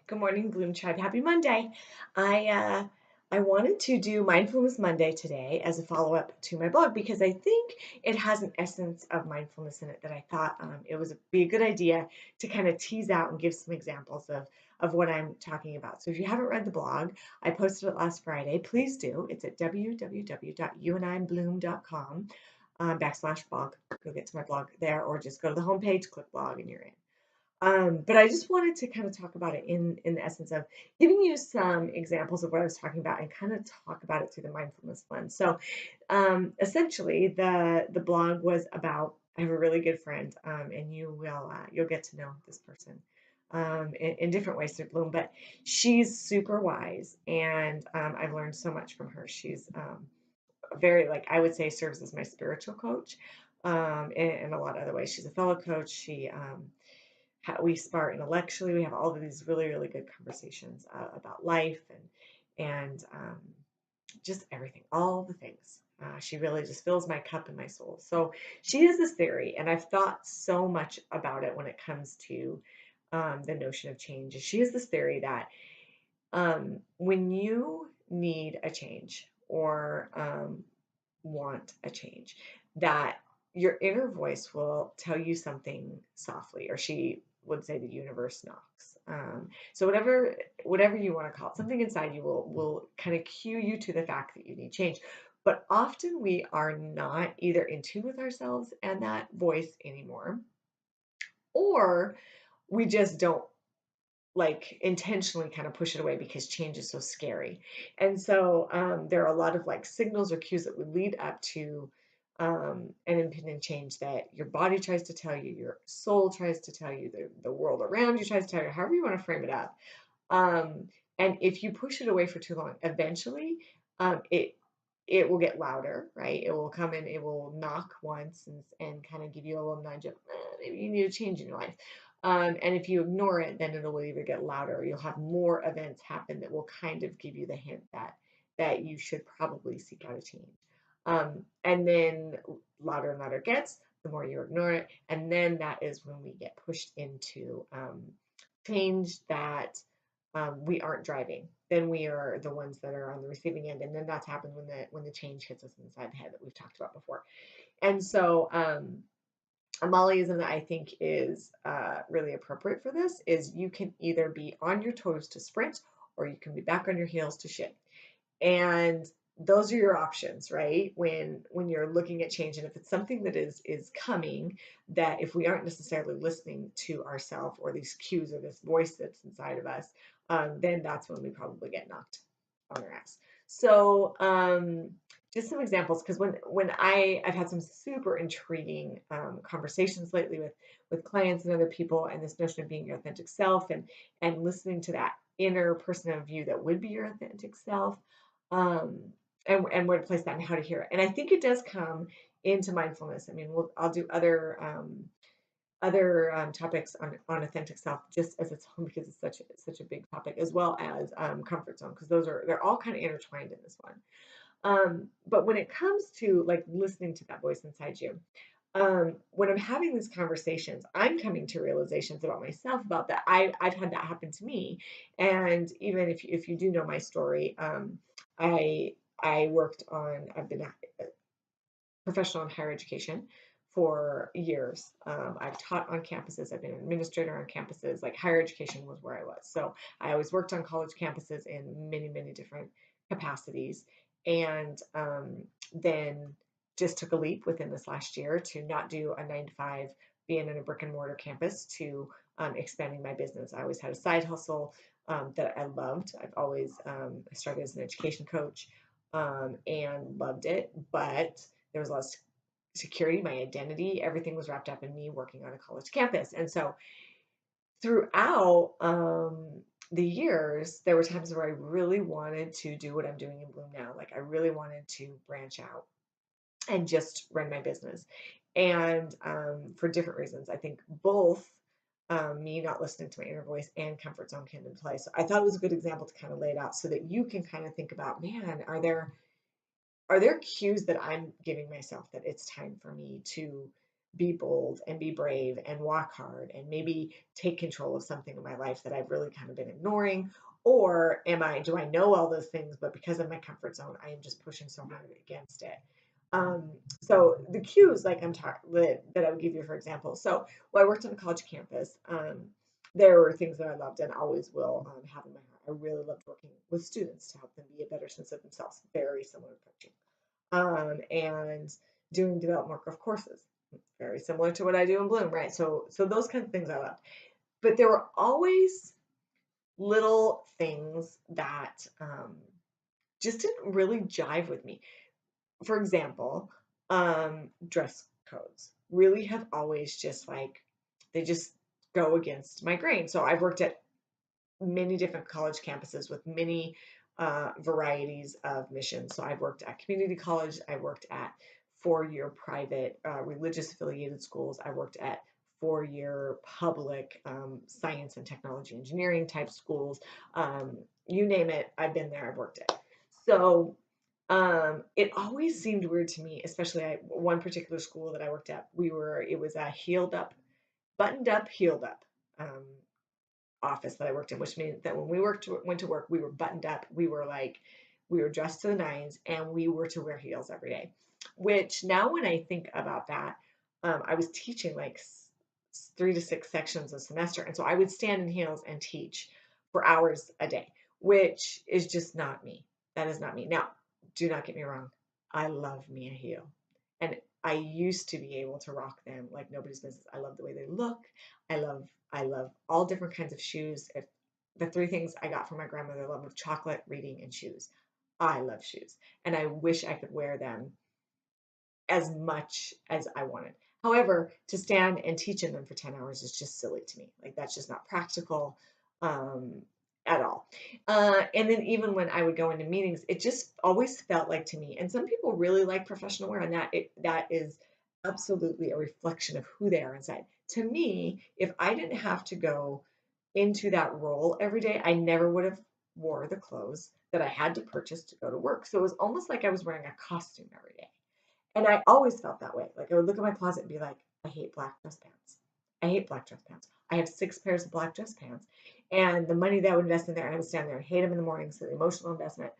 Good morning, Bloom Tribe. Happy Monday. I uh, I wanted to do Mindfulness Monday today as a follow-up to my blog because I think it has an essence of mindfulness in it that I thought it was be a good idea to kind of tease out and give some examples of what I'm talking about. So if you haven't read the blog, I posted it last Friday. Please do. It's at www.youandibloom.com /blog. Go get to my blog there, or just go to the homepage, click blog, and you're in. But I just wanted to kind of talk about it in the essence of giving you some examples of what I was talking about and kind of talk about it through the mindfulness lens. So essentially, the blog was about I have a really good friend, and you'll get to know this person in different ways through Bloom. But she's super wise, and I've learned so much from her. She's very like I would say serves as my spiritual coach in a lot of other ways. She's a fellow coach. We spar intellectually. We have all of these really good conversations about life and just everything, all the things. She really just fills my cup and my soul. So she has this theory, and I've thought so much about it when it comes to the notion of change. She has this theory that when you need a change or want a change, that your inner voice will tell you something softly, or she would say the universe knocks. So whatever you want to call it, something inside you will kind of cue you to the fact that you need change. But often we are not either in tune with ourselves and that voice anymore, or we just don't like intentionally kind of push it away because change is so scary. And so there are a lot of like signals or cues that would lead up to an impending change that your body tries to tell you, your soul tries to tell you, the world around you tries to tell you, however you want to frame it up. Um, and if you push it away for too long, eventually it will get louder, right? It will come in, it will knock once and kind of give you a little nudge of maybe you need a change in your life. And if you ignore it, then it'll either get louder or you'll have more events happen that will kind of give you the hint that you should probably seek out a change. And then louder and louder it gets, the more you ignore it. And then that is when we get pushed into change that we aren't driving. Then we are the ones that are on the receiving end, and then that's happened when the change hits us inside the head that we've talked about before. And so a Mollyism that I think is really appropriate for this is you can either be on your toes to sprint, or you can be back on your heels to shift. And those are your options, right? When you're looking at change, and if it's something that is coming, that if we aren't necessarily listening to ourselves or these cues or this voice that's inside of us, then that's when we probably get knocked on our ass. So just some examples, because I've had some super intriguing conversations lately with clients and other people, and this notion of being your authentic self and listening to that inner person of you that would be your authentic self, um, and where to place that and how to hear it. And I think it does come into mindfulness. I mean, I'll do other topics on authentic self just as its own because it's such a big topic, as well as comfort zone, because they're all kind of intertwined in this one. But when it comes to like listening to that voice inside you, when I'm having these conversations, I'm coming to realizations about myself about that. I've had that happen to me, and even if you do know my story, I I've been a professional in higher education for years. I've taught on campuses. I've been an administrator on campuses. Like higher education was where I was. So I always worked on college campuses in many different capacities, and then just took a leap within this last year to not do a 9 to 5, being in a brick and mortar campus, to expanding my business. I always had a side hustle that I loved. I've always started as an education coach and loved it, but there was a lot of security, my identity, everything was wrapped up in me working on a college campus. And so throughout the years, there were times where I really wanted to do what I'm doing in Bloom now. Like I really wanted to branch out and just run my business. And for different reasons, I think both me not listening to my inner voice and comfort zone came into play. So I thought it was a good example to kind of lay it out so that you can kind of think about, man, are there cues that I'm giving myself that it's time for me to be bold and be brave and walk hard and maybe take control of something in my life that I've really kind of been ignoring? Or do I know all those things, but because of my comfort zone, I am just pushing so hard against it? Um, so the cues, like I'm talking, that I would give you, for example. So while I worked on a college campus, there were things that I loved and always will have in my heart. I really loved working with students to help them be a better sense of themselves, very similar to coaching, and doing development work of courses, very similar to what I do in Bloom, right? So those kinds of things I loved. But there were always little things that just didn't really jive with me. For example, dress codes really have always just like, they just go against my grain. So I've worked at many different college campuses with many varieties of missions. So I've worked at community college, I worked at 4-year private religious affiliated schools, I worked at 4-year public science and technology engineering type schools. You name it, I've been there, I've worked it. So it always seemed weird to me, especially one particular school that I worked at. It was a heeled up, buttoned up, heeled up um, office that I worked in, which means that when we went to work, we were buttoned up. We were dressed to the nines, and we were to wear heels every day. Which now, when I think about that, I was teaching like 3 to 6 sections a semester, and so I would stand in heels and teach for hours a day, which is just not me. That is not me. Now, do not get me wrong. I love me a heel. And I used to be able to rock them like nobody's business. I love the way they look. I love all different kinds of shoes. If the 3 things I got from my grandmother, love of chocolate, reading, and shoes. I love shoes. And I wish I could wear them as much as I wanted. However, to stand and teach in them for 10 hours is just silly to me. Like that's just not practical um, at all. And then even when I would go into meetings, it just always felt like to me, and some people really like professional wear, and that is absolutely a reflection of who they are inside. To me, if I didn't have to go into that role every day, I never would have wore the clothes that I had to purchase to go to work. So it was almost like I was wearing a costume every day. And I always felt that way. Like I would look at my closet and be like, I hate black dress pants. I hate black dress pants. I have 6 pairs of black dress pants. And the money that I would invest in there, and I would stand there and hate them in the morning. So the emotional investment,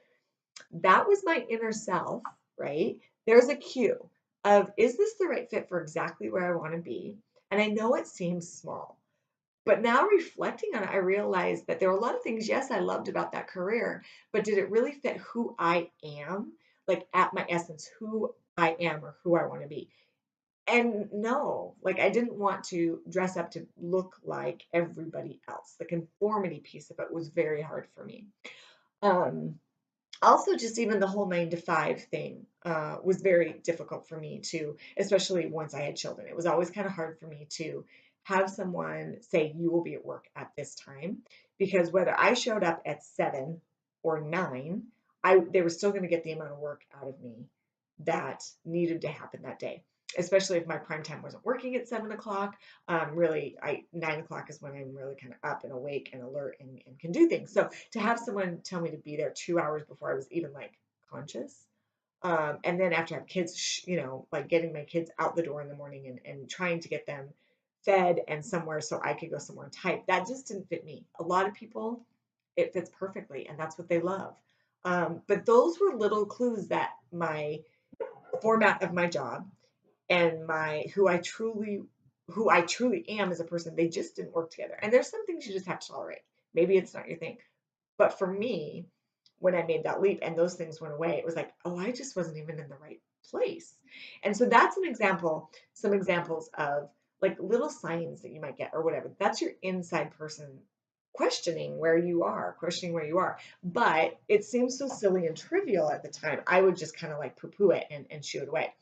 that was my inner self, right? There's a cue of, is this the right fit for exactly where I want to be? And I know it seems small, but now reflecting on it, I realized that there were a lot of things, yes, I loved about that career, but did it really fit who I am? Like at my essence, who I am or who I want to be. And no, like I didn't want to dress up to look like everybody else. The conformity piece of it was very hard for me. Um, Also, just even the whole 9 to 5 thing was very difficult for me to, especially once I had children. It was always kind of hard for me to have someone say, you will be at work at this time, because whether I showed up at 7 or 9, they were still going to get the amount of work out of me that needed to happen that day. Especially if my prime time wasn't working at 7 o'clock. Really, 9 o'clock is when I'm really kind of up and awake and alert and can do things. So to have someone tell me to be there 2 hours before I was even like conscious, and then after I have kids, like getting my kids out the door in the morning and trying to get them fed and somewhere so I could go somewhere and type, that just didn't fit me. A lot of people, it fits perfectly, and that's what they love. But those were little clues that my format of my job and my who I truly am as a person, they just didn't work together. And there's some things you just have to tolerate. Maybe it's not your thing. But for me, when I made that leap and those things went away, it was like, oh, I just wasn't even in the right place. And so that's an example, some examples of like little signs that you might get or whatever. That's your inside person questioning where you are. But it seems so silly and trivial at the time. I would just kind of like poo poo it and shoo it away.